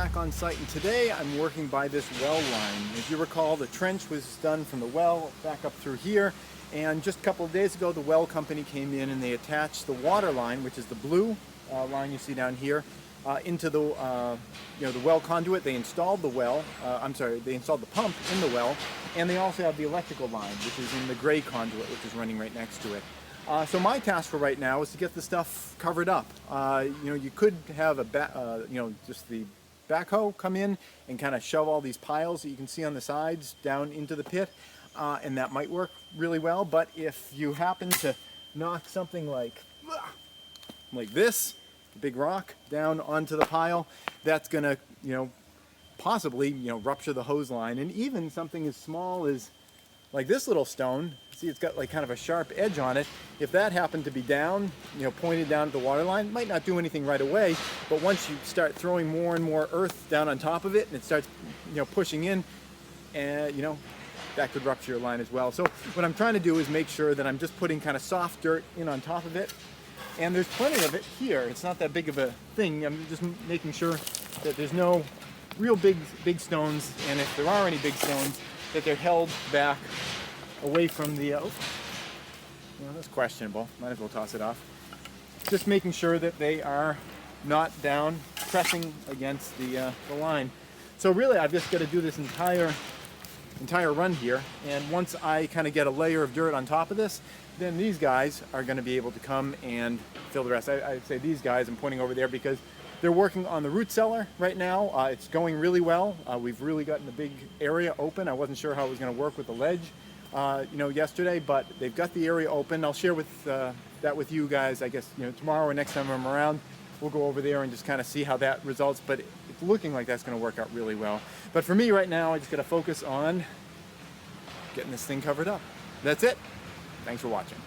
back on site, and today I'm working by this well line. As you recall, the trench was done from the well back up through here, and just a couple of days ago the well company came in and they attached the water line, which is the blue line you see down here, into the the well conduit. They installed the well, they installed the pump in the well, and they also have the electrical line, which is in the gray conduit, which is running right next to it. So my task for right now is to get the stuff covered up. You could have just the backhoe come in and kind of shove all these piles that you can see on the sides down into the pit, and that might work really well. But if you happen to knock something like this, a big rock, down onto the pile, that's gonna, possibly, rupture the hose line. And even something as small as like this little stone, see it's got like kind of a sharp edge on it. If that happened to be down, pointed down at the water line, it might not do anything right away, but once you start throwing more and more earth down on top of it and it starts, pushing in, and that could rupture your line as well. So what I'm trying to do is make sure that I'm just putting kind of soft dirt in on top of it, and there's plenty of it here. It's not that big of a thing. I'm just making sure that there's no real big stones, and if there are any big stones, that they're held back away from the, that's questionable. Might as well toss it off. Just making sure that they are not down, pressing against the line. So really, I've just got to do this entire run here, and once I kind of get a layer of dirt on top of this, then these guys are going to be able to come and fill the rest. I say these guys, I'm pointing over there because they're working on the root cellar right now. It's going really well. We've really gotten the big area open. I wasn't sure how it was going to work with the ledge, yesterday, but they've got the area open. I'll share that with you guys, I guess, tomorrow or next time I'm around. We'll go over there and just kind of see how that results, but it's looking like that's going to work out really well. But for me right now, I just got to focus on getting this thing covered up. That's it. Thanks for watching.